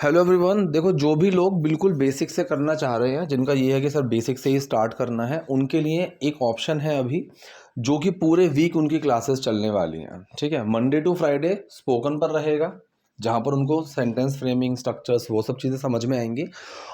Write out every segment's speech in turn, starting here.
Hello everyone. देखो, जो भी लोग बिल्कुल बेसिक से करना चाह रहे हैं, जिनका ये है कि सर बेसिक से ही स्टार्ट करना है, उनके लिए एक ऑप्शन है अभी, जो कि पूरे वीक उनकी क्लासेस चलने वाली हैं। ठीक है, मंडे टू फ्राइडे स्पोकन पर रहेगा, जहाँ पर उनको सेंटेंस फ्रेमिंग, स्ट्रक्चर्स, वो सब चीज़ें समझ में आएंगी।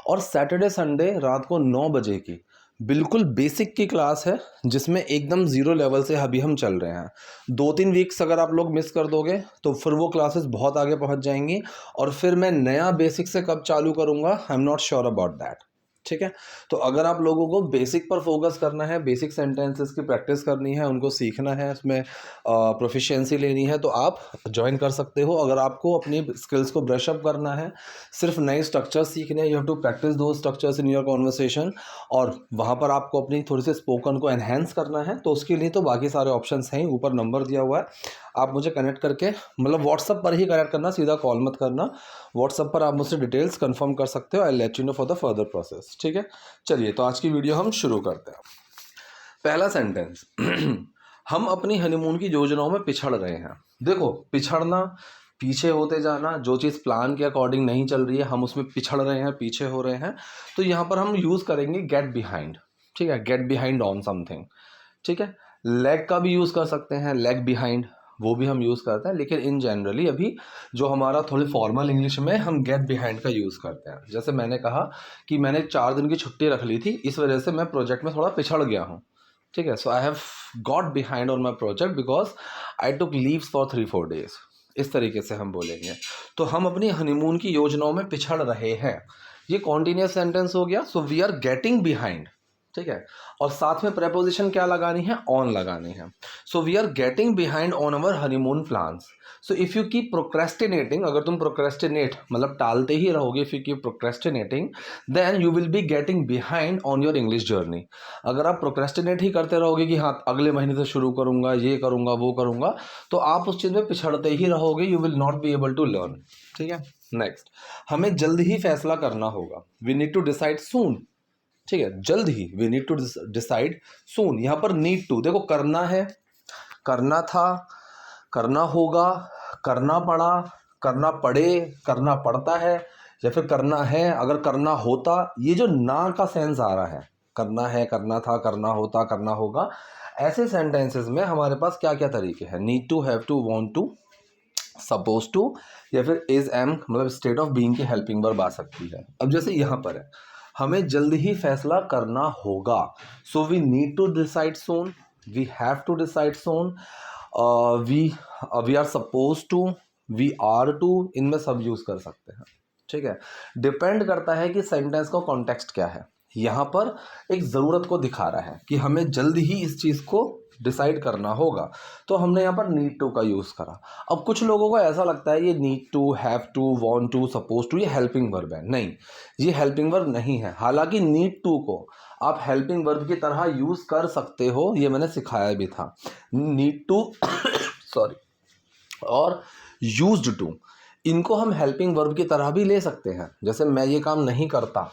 और सैटरडे संडे रात को 9 बजे की बिल्कुल बेसिक की क्लास है, जिसमें एकदम ज़ीरो लेवल से अभी हम चल रहे हैं। 2-3 वीक्स अगर आप लोग मिस कर दोगे तो फिर वो क्लासेस बहुत आगे पहुंच जाएंगी, और फिर मैं नया बेसिक से कब चालू करूंगा, आई am not sure about that. ठीक है, तो अगर आप लोगों को बेसिक पर फोकस करना है, बेसिक सेंटेंसेस की प्रैक्टिस करनी है, उनको सीखना है, उसमें प्रोफिशिएंसी लेनी है, तो आप ज्वाइन कर सकते हो। अगर आपको अपनी स्किल्स को ब्रश अप करना है, सिर्फ नए स्ट्रक्चर्स सीखने हैं, यू हैव टू प्रैक्टिस दो स्ट्रक्चर्स इन योर कॉन्वर्सेशन, और वहाँ पर आपको अपनी थोड़ी सी स्पोकन को एनहेंस करना है, तो उसके लिए तो बाकी सारे ऑप्शंस हैं, ऊपर नंबर दिया हुआ है, आप मुझे कनेक्ट करके, मतलब व्हाट्सअप पर ही कनेक्ट करना, सीधा कॉल मत करना। व्हाट्सअप पर आप मुझसे डिटेल्स कंफर्म कर सकते हो। I let you know for the further process. ठीक है, चलिए तो आज की वीडियो हम शुरू करते हैं। पहला सेंटेंस हम अपनी हनीमून की योजनाओं में पिछड़ रहे हैं। देखो, पिछड़ना, पीछे होते जाना, जो चीज़ प्लान के अकॉर्डिंग नहीं चल रही है, हम उसमें पिछड़ रहे हैं, पीछे हो रहे हैं, तो यहाँ पर हम यूज़ करेंगे गेट बिहाइंड। ठीक है, गेट बिहाइंड ऑन समथिंग। ठीक है, लेग का भी यूज़ कर सकते हैं, लेग बिहाइंड, वो भी हम यूज़ करते हैं, लेकिन इन जनरली अभी जो हमारा थोड़ी फॉर्मल इंग्लिश में हम गेट बिहाइंड का यूज़ करते हैं। जैसे मैंने कहा कि मैंने 4 दिन की छुट्टी रख ली थी, इस वजह से मैं प्रोजेक्ट में थोड़ा पिछड़ गया हूँ। ठीक है, so I have got behind on my project because I took leaves for 3-4 days. इस तरीके से हम बोलेंगे। तो हम अपनी हनीमून की योजनाओं में पिछड़ रहे हैं, ये कॉन्टिन्यूस सेंटेंस हो गया। So we are getting behind. ठीक है, और साथ में प्रेपोजिशन क्या लगानी है, ऑन लगानी है। So we are getting behind on our honeymoon plans. So if you keep procrastinating, अगर तुम प्रोक्रेस्टिनेट मतलब टालते ही रहोगे, if you keep procrastinating, then you will be getting behind on your English journey. अगर आप प्रोक्रेस्टिनेट ही करते रहोगे कि हाँ अगले महीने से शुरू करूंगा, ये करूंगा, वो करूंगा, तो आप उस चीज़ में पिछड़ते ही रहोगे, you will not be able to learn. ठीक है, नेक्स्ट, हमें जल्द ही फैसला करना होगा। We need to decide soon. ठीक है, जल्द ही, we need to decide soon. यहाँ पर नीड टू, देखो, करना है, करना था, करना होगा, करना पड़ा, करना पड़े, करना पड़ता है, या फिर करना है, अगर करना होता, ये जो ना का सेंस आ रहा है, करना है, करना था, करना होता, करना होगा, ऐसे सेंटेंसेस में हमारे पास क्या क्या तरीके हैं, need to, have to, want to, suppose to, या फिर इज एम, मतलब स्टेट ऑफ बीइंग की हेल्पिंग वर्ब आ सकती है। अब जैसे यहाँ पर है, हमें जल्द ही फैसला करना होगा, so we need to decide soon, we have to decide soon, we are suppose to, we are to, इनमें सब यूज कर सकते हैं। ठीक है, डिपेंड करता है कि सेंटेंस का कॉन्टेक्स्ट क्या है। यहाँ पर एक ज़रूरत को दिखा रहा है कि हमें जल्द ही इस चीज़ को डिसाइड करना होगा, तो हमने यहाँ पर नीड टू का यूज़ करा। अब कुछ लोगों को ऐसा लगता है ये need to, have to, want to, suppose to, ये हेल्पिंग वर्ब है। नहीं, ये हेल्पिंग वर्ब नहीं है। हालांकि नीड टू को आप हेल्पिंग वर्ब की तरह यूज़ कर सकते हो, ये मैंने सिखाया भी था। नीड टू सॉरी, और यूज्ड टू, इनको हम हेल्पिंग वर्ब की तरह भी ले सकते हैं। जैसे मैं ये काम नहीं करता,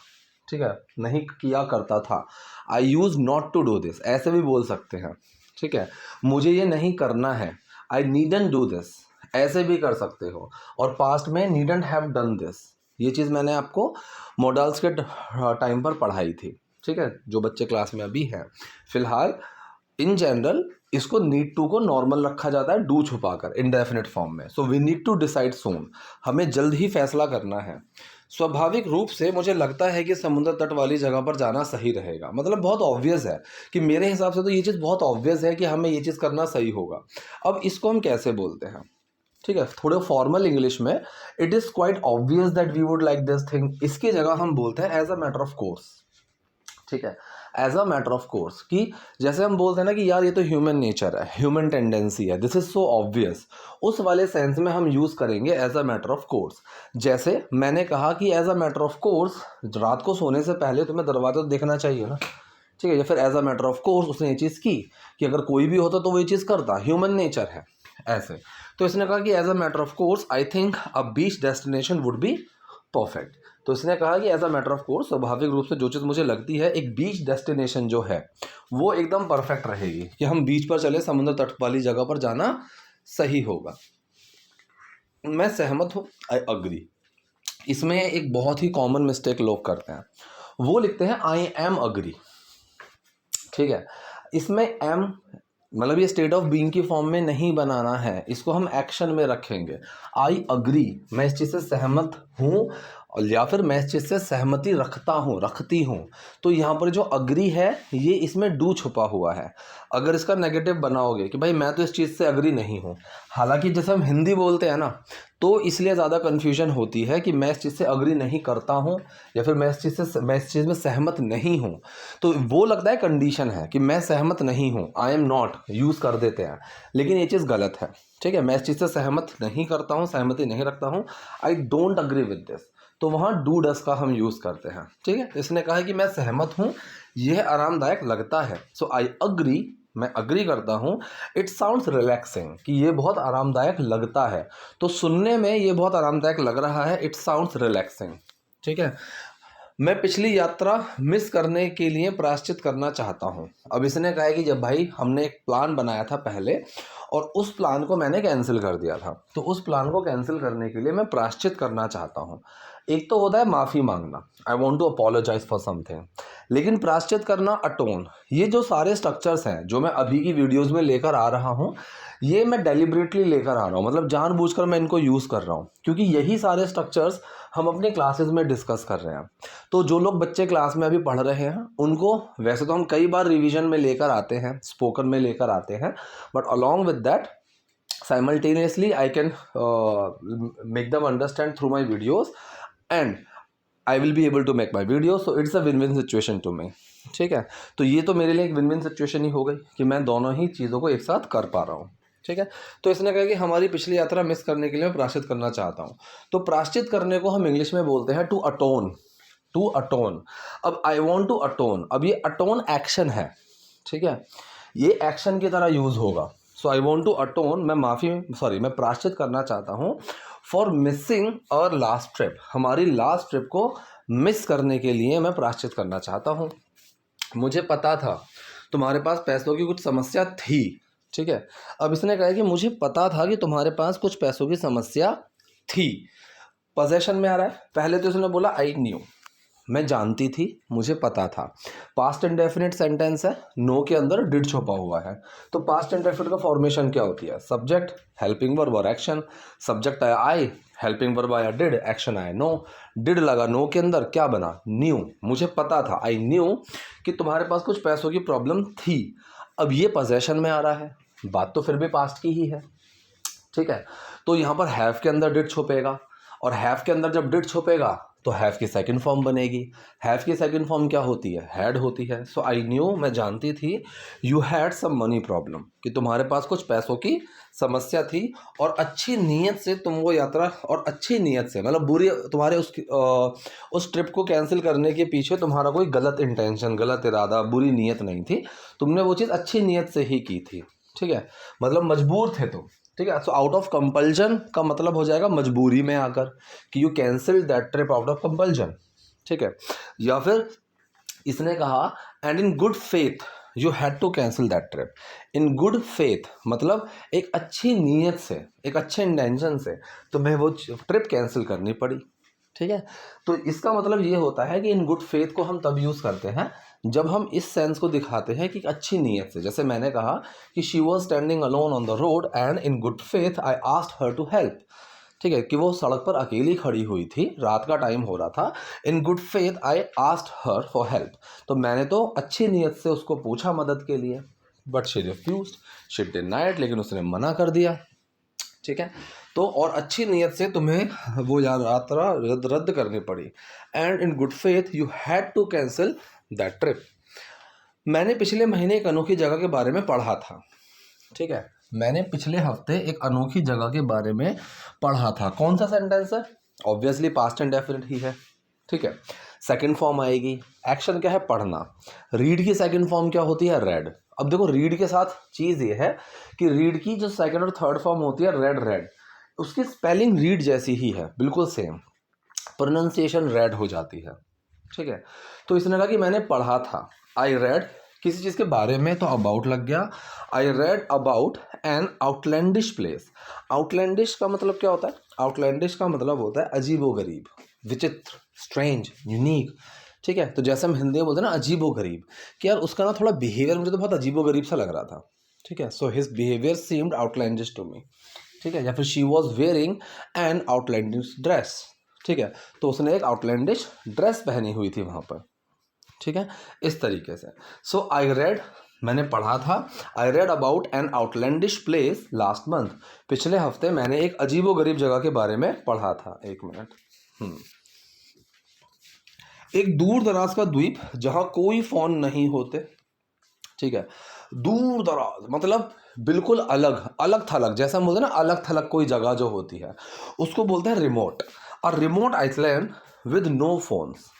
ठीक है, नहीं किया करता था, I use not to do this, ऐसे भी बोल सकते हैं। ठीक है, मुझे ये नहीं करना है, आई नीडंट डू दिस, ऐसे भी कर सकते हो। और पास्ट में नीडंट हैव डन दिस, ये चीज़ मैंने आपको मॉडल्स के टाइम पर पढ़ाई थी। ठीक है, जो बच्चे क्लास में अभी हैं, फिलहाल इन जनरल इसको नीड टू को नॉर्मल रखा जाता है, डू छुपाकर, इनडेफिनेट फॉर्म में। So we need to decide soon, हमें जल्द ही फैसला करना है। स्वाभाविक रूप से मुझे लगता है कि समुद्र तट वाली जगह पर जाना सही रहेगा। मतलब बहुत ऑब्वियस है कि मेरे हिसाब से तो ये चीज़ बहुत ऑब्वियस है कि हमें ये चीज़ करना सही होगा। अब इसको हम कैसे बोलते हैं, ठीक है, थोड़े फॉर्मल इंग्लिश में, it is quite obvious that we would like this thing, इसकी जगह हम बोलते हैं as a matter of course. ठीक है, as a matter of course, कि जैसे हम बोलते हैं ना कि यार ये तो ह्यूमन नेचर है, ह्यूमन टेंडेंसी है, दिस इज सो ऑब्वियस, उस वाले सेंस में हम यूज़ करेंगे as a matter of course. जैसे मैंने कहा कि as a matter of course, रात को सोने से पहले तुम्हें दरवाजा तो देखना चाहिए ना। ठीक है, या फिर as a matter of course उसने ये चीज़ की, कि अगर कोई भी होता तो वो ये चीज़ करता, ह्यूमन नेचर है ऐसे। तो इसने कहा कि as a matter of course I think a beach destination would be perfect. तो इसने कहा कि as a matter of course, स्वाभाविक रूप से जो चीज़ मुझे लगती है, एक बीच डेस्टिनेशन जो है वो एकदम परफेक्ट रहेगी, कि हम बीच पर चले, समुद्र तट वाली जगह पर जाना सही होगा। मैं सहमत हूँ, आई अग्री। इसमें एक बहुत ही कॉमन मिस्टेक लोग करते हैं, वो लिखते हैं आई एम अग्री। ठीक है, इसमें एम मतलब ये स्टेट ऑफ बीइंग की फॉर्म में नहीं बनाना है, इसको हम एक्शन में रखेंगे। आई अग्री, मैं इस चीज़ से सहमत हूँ, या फिर मैं इस चीज़ से सहमति रखता हूँ, रखती हूँ। तो यहाँ पर जो अग्री है ये इसमें डू छुपा हुआ है। अगर इसका नेगेटिव बनाओगे कि भाई मैं तो इस चीज़ से अग्री नहीं हूँ, हालांकि जैसे हम हिंदी बोलते हैं ना, तो इसलिए ज़्यादा कन्फ्यूजन होती है कि मैं इस चीज़ से अग्री नहीं करता हूँ या फिर मैं इस चीज़ में सहमत नहीं हूँ। तो वो लगता है कंडीशन है कि मैं सहमत नहीं हूँ, आई एम नॉट यूज़ कर देते हैं, लेकिन ये चीज़ गलत है। ठीक है, मैं इस चीज़ से सहमत नहीं करता हूँ, सहमति नहीं रखता हूँ, I don't agree with this, तो वहाँ डू डस का हम यूज़ करते हैं। ठीक है, इसने कहा है कि मैं सहमत हूँ, यह आरामदायक लगता है, सो आई अग्री, मैं अग्री करता हूँ। इट साउंड्स रिलैक्सिंग, कि ये बहुत आरामदायक लगता है, तो सुनने में ये बहुत आरामदायक लग रहा है, इट साउंड्स रिलैक्सिंग। ठीक है, मैं पिछली यात्रा मिस करने के लिए प्रायश्चित करना चाहता हूँ। अब इसने कहा है कि जब भाई हमने एक प्लान बनाया था पहले और उस प्लान को मैंने कैंसिल कर दिया था, तो उस प्लान को कैंसिल करने के लिए मैं प्रायश्चित करना चाहता हूँ। एक तो होता है माफ़ी मांगना, I want to apologise for something, लेकिन प्रायश्चित करना, अटोन, ये जो सारे स्ट्रक्चर्स हैं जो मैं अभी की वीडियोज़ में लेकर आ रहा हूँ, ये मैं डेलिबरेटली लेकर आ रहा हूँ, मतलब जानबूझकर मैं इनको यूज़ कर रहा हूँ, क्योंकि यही सारे स्ट्रक्चर्स हम अपने क्लासेस में डिस्कस कर रहे हैं। तो जो लोग बच्चे क्लास में अभी पढ़ रहे हैं उनको वैसे तो हम कई बार रिवीजन में लेकर आते हैं, स्पोकन में लेकर आते हैं, but along with that simultaneously I can make them understand through my videos and I will be able to make my videos, so it's a win-win situation to me। ठीक है, तो ये तो मेरे लिए एक विन-विन सिचुएशन ही हो गई कि मैं दोनों ही चीज़ों को एक साथ कर पा रहा हूँ। ठीक है, तो इसने कहा कि हमारी पिछली यात्रा मिस करने के लिए मैं प्रायश्चित करना चाहता हूँ। तो प्रायश्चित करने को हम इंग्लिश में बोलते हैं टू अटोन, टू अटोन। अब आई वॉन्ट टू अटोन, अब ये अटोन एक्शन है। ठीक है, ये एक्शन की तरह यूज़ होगा। सो आई वॉन्ट टू अटोन, मैं प्रायश्चित करना चाहता हूँ for missing our last trip, हमारी लास्ट ट्रिप को मिस करने के लिए मैं प्रायश्चित करना चाहता हूँ। मुझे पता था तुम्हारे पास पैसों की कुछ समस्या थी। ठीक है, अब इसने कहा कि मुझे पता था कि तुम्हारे पास कुछ पैसों की समस्या थी, पोजेशन में आ रहा है। पहले तो इसने बोला आई न्यू, मैं जानती थी, मुझे पता था। पास्ट इंडेफिनिट सेंटेंस है, नो के अंदर डिड छुपा हुआ है। तो पास्ट इंडेफिनिट का फॉर्मेशन क्या होती है? सब्जेक्ट, हेल्पिंग वर्ब और एक्शन। सब्जेक्ट आया आई, हेल्पिंग वर्ब आया डिड, एक्शन आया नो। डिड लगा नो के अंदर, क्या बना? न्यू, मुझे पता था, आई न्यू कि तुम्हारे पास कुछ पैसों की प्रॉब्लम थी। अब ये पोजेशन में आ रहा है, बात तो फिर भी पास्ट की ही है। ठीक है, तो यहाँ पर हैव के अंदर डिड छुपेगा, और हैव के अंदर जब डिड छुपेगा तो हैव की सेकंड फॉर्म बनेगी। हैव की सेकंड फॉर्म क्या होती है? हैड होती है। सो आई न्यू, मैं जानती थी, you had some money problem, कि तुम्हारे पास कुछ पैसों की समस्या थी, और अच्छी नीयत से तुम वो यात्रा, और अच्छी नीयत से मतलब बुरी, तुम्हारे उस ट्रिप को कैंसिल करने के पीछे तुम्हारा कोई गलत इंटेंशन, गलत इरादा, बुरी नीयत नहीं थी, तुमने वो चीज़ अच्छी नीयत से ही की थी। ठीक है, मतलब मजबूर थे तुम। ठीक है, सो आउट ऑफ कंपल्जन का मतलब हो जाएगा मजबूरी में आकर, कि you cancel that trip out of compulsion. ठीक है, या फिर इसने कहा and in good faith you had to cancel that trip. In good faith मतलब एक अच्छी नीयत से, एक अच्छे इंटेंशन से तुम्हें वो ट्रिप कैंसिल करनी पड़ी। ठीक है, तो इसका मतलब ये होता है कि इन गुड फेथ को हम तब यूज़ करते हैं जब हम इस सेंस को दिखाते हैं कि अच्छी नीयत से। जैसे मैंने कहा कि she was standing alone on the road and in good faith I asked her to help. ठीक है, कि वो सड़क पर अकेली खड़ी हुई थी, रात का टाइम हो रहा था। इन good faith I asked her for help, तो मैंने तो अच्छी नीयत से उसको पूछा मदद के लिए, but she refused, she denied, लेकिन उसने मना कर दिया। ठीक है, तो और अच्छी नीयत से तुम्हें वो यात्रा रद्द करनी पड़ी। And in good faith you had to cancel that trip. मैंने पिछले महीने एक अनोखी जगह के बारे में पढ़ा था। ठीक है, मैंने पिछले हफ्ते एक अनोखी जगह के बारे में पढ़ा था। कौन सा सेंटेंस है? ऑब्वियसली पास्ट इंडेफिनिट ही है। ठीक है, सेकंड फॉर्म आएगी, एक्शन क्या है? पढ़ना। रीड की सेकंड फॉर्म क्या होती है? रेड। अब देखो, रीड के साथ चीज़ ये है कि रीड की जो सेकंड और थर्ड फॉर्म होती है रेड, रेड, उसकी स्पेलिंग रीड जैसी ही है, बिल्कुल सेम, प्रोनाउंसिएशन रेड हो जाती है। ठीक है, तो इसने कहा कि मैंने पढ़ा था, आई रेड किसी चीज़ के बारे में तो अबाउट लग गया। I read about an outlandish place. Outlandish का मतलब क्या होता है? आउटलैंडिश का मतलब होता है अजीबोगरीब, विचित्र, स्ट्रेंज, यूनिक। ठीक है, तो जैसे हम हिंदी में बोलते हैं ना अजीबोगरीब, कि यार उसका ना थोड़ा बिहेवियर मुझे तो बहुत अजीबोगरीब सा लग रहा था। ठीक है, so his behaviour seemed outlandish to me. ठीक है, या फिर she was wearing an outlandish dress. ठीक है, तो उसने एक आउटलैंडिश ड्रेस पहनी हुई थी वहाँ पर। ठीक है, इस तरीके से। सो आई रेड, मैंने पढ़ा था, I read about an outlandish place last month. पिछले हफ्ते मैंने एक अजीबोगरीब जगह के बारे में पढ़ा था। एक मिनट। एक दूर दराज का द्वीप जहाँ कोई फोन नहीं होते। ठीक है, दूर दराज मतलब बिल्कुल अलग अलग थलग, जैसा हम बोलते हैं ना अलग थलग कोई जगह जो होती है उसको बोलते हैं रिमोट। और remote island with no phones.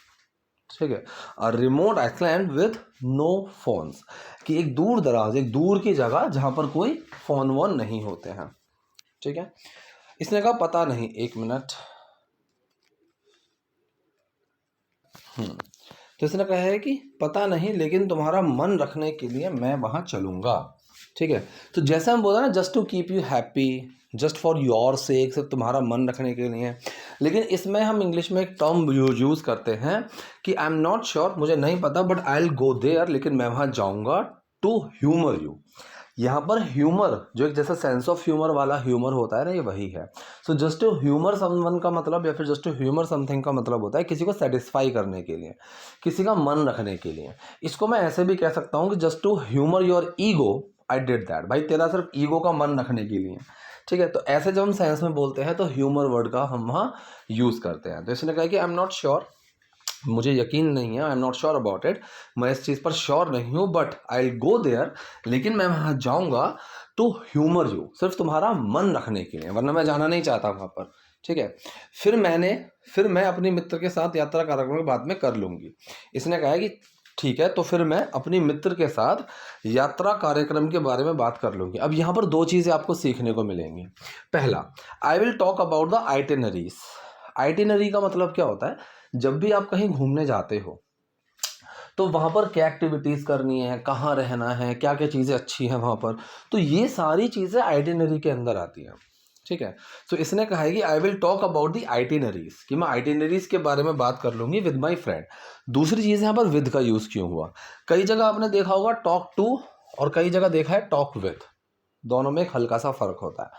ठीक है, और remote island with no phones, कि एक दूर दराज, एक दूर की जगह जहां पर कोई फोन वोन नहीं होते हैं। ठीक है, इसने कहा पता नहीं, एक मिनट। तो इसने कहा है कि पता नहीं, लेकिन तुम्हारा मन रखने के लिए मैं वहां चलूंगा। ठीक है, तो जैसे हम बोला ना, just to keep you happy, just for your sake, सिर्फ तुम्हारा मन रखने के लिए। लेकिन इसमें हम इंग्लिश में एक टर्म यूज़ करते हैं कि आई एम नॉट श्योर, मुझे नहीं पता, but I will go there, लेकिन मैं वहाँ जाऊँगा टू ह्यूमर यू। यहाँ पर ह्यूमर जो एक जैसा सेंस ऑफ ह्यूमर वाला ह्यूमर होता है ना, ये वही है। So just to humour someone का मतलब, या फिर जस्ट टू ह्यूमर समथिंग का मतलब होता है किसी को सेटिस्फाई करने के लिए, किसी का मन रखने के लिए। इसको मैं ऐसे भी कह सकता हूँ कि just to humour your ego I did that. भाई तेरा सिर्फ ईगो का मन रखने के लिए। ठीक है, तो ऐसे जब हम सेंस में बोलते हैं तो ह्यूमर वर्ड का हम वहाँ यूज़ करते हैं। तो इसने कहा कि आई एम नॉट श्योर, मुझे यकीन नहीं है, I am not sure about it, मैं इस चीज़ पर श्योर नहीं हूँ, but I will go there, लेकिन मैं वहाँ जाऊँगा टू ह्यूमर यू, सिर्फ तुम्हारा मन रखने के लिए, वरना मैं जाना नहीं चाहता वहाँ पर। ठीक है, फिर मैं अपने मित्र के साथ यात्रा कार्यक्रम के बाद में कर लूँगी। इसने कहा है कि ठीक है, तो फिर मैं अपनी मित्र के साथ यात्रा कार्यक्रम के बारे में बात कर लूँगी। अब यहाँ पर दो चीज़ें आपको सीखने को मिलेंगी। पहला, I will talk about the itineraries. Itinerary का मतलब क्या होता है? जब भी आप कहीं घूमने जाते हो तो वहाँ पर क्या एक्टिविटीज़ करनी है, कहाँ रहना है, क्या क्या चीज़ें अच्छी हैं वहाँ पर, तो ये सारी चीज़ें आइटिनरी के अंदर आती हैं। ठीक है, तो इसने कहा है कि I will talk about the itineraries, कि मैं आइटिनरीज के बारे में बात कर लूँगी विद माई फ्रेंड। दूसरी चीज़ यहाँ पर विद का यूज़ क्यों हुआ? कई जगह आपने देखा होगा टॉक टू, और कई जगह देखा है टॉक विद। दोनों में एक हल्का सा फ़र्क होता है।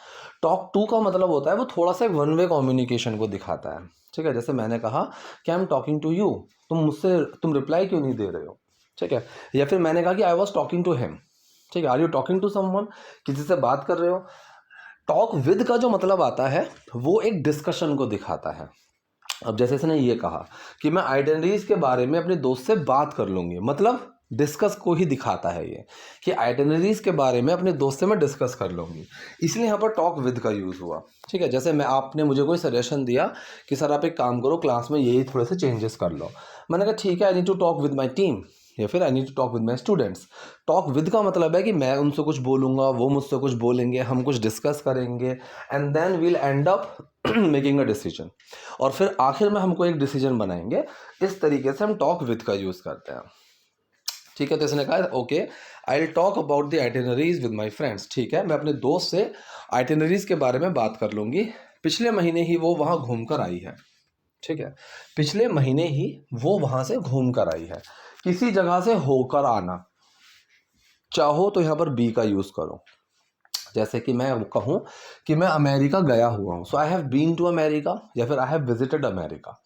टॉक टू का मतलब होता है वो थोड़ा सा वन वे कम्युनिकेशन को दिखाता है। ठीक है, जैसे मैंने कहा कि I am talking to you, तुम रिप्लाई क्यों नहीं दे रहे हो? ठीक है, या फिर मैंने कहा कि I was talking to him. ठीक है, are you talking to someone, किसी से बात कर रहे हो। टॉक विद का जो मतलब आता है वो एक डिस्कशन को दिखाता है। अब जैसे इसने ये कहा कि मैं आइडेंटिटीज के बारे में अपने दोस्त से बात कर लूँगी, मतलब डिस्कस को ही दिखाता है ये, कि आइडेंटिटीज के बारे में अपने दोस्त से मैं डिस्कस कर लूँगी, इसलिए यहाँ पर टॉक विद का यूज़ हुआ। ठीक है, जैसे आपने मुझे कोई सजेशन दिया कि सर आप एक काम करो, क्लास में यही थोड़े से चेंजेस कर लो। मैंने कहा ठीक है, I need to talk with my team, या फिर I need to talk with my students. Talk with का मतलब है कि मैं उनसे कुछ बोलूँगा, वो मुझसे कुछ बोलेंगे, हम कुछ डिस्कस करेंगे, and then we'll end up making a decision, और फिर आखिर में हमको एक डिसीजन बनाएंगे। इस तरीके से हम टॉक विद का यूज़ करते हैं। ठीक है, तो इसने कहा okay I will talk about the itineraries with my friends. ठीक है, मैं अपने दोस्त से आइटिनरीज के बारे में बात कर लूँगी। पिछले महीने ही वो वहाँ घूम कर आई है। ठीक है, पिछले महीने ही वो वहाँ से घूम कर आई है। किसी जगह से होकर आना, चाहो तो यहाँ पर बी का यूज़ करो। जैसे कि मैं कहूँ कि मैं अमेरिका गया हुआ हूँ, so I have been to America, या फिर आई हैव विजिटेड अमेरिका,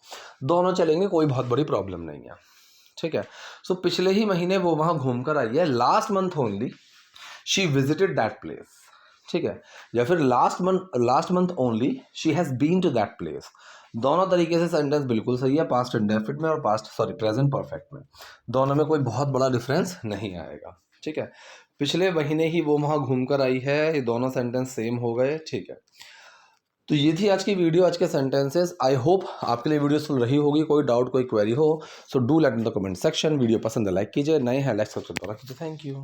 दोनों चलेंगे, कोई बहुत बड़ी प्रॉब्लम नहीं है। ठीक है, सो पिछले ही महीने वो वहाँ घूम कर आई है। Last month only she visited that place. ठीक है, या फिर last month only she has been to that place. दोनों तरीके से सेंटेंस बिल्कुल सही है, पास्ट इंडेफिनिट में और प्रेजेंट परफेक्ट में, दोनों में कोई बहुत बड़ा डिफरेंस नहीं आएगा। ठीक है, पिछले महीने ही वो वहाँ घूम कर आई है, ये दोनों सेंटेंस सेम हो गए। ठीक है, तो ये थी आज की वीडियो, आज के सेंटेंसेस। आई होप आपके लिए वीडियो सुन रही होगी। कोई डाउट, कोई क्वेरी हो, so do let in the comment section. Video पसंद है लाइक कीजिए, नए हैं लाइक सब्सक्राइब कीजिए। Thank you.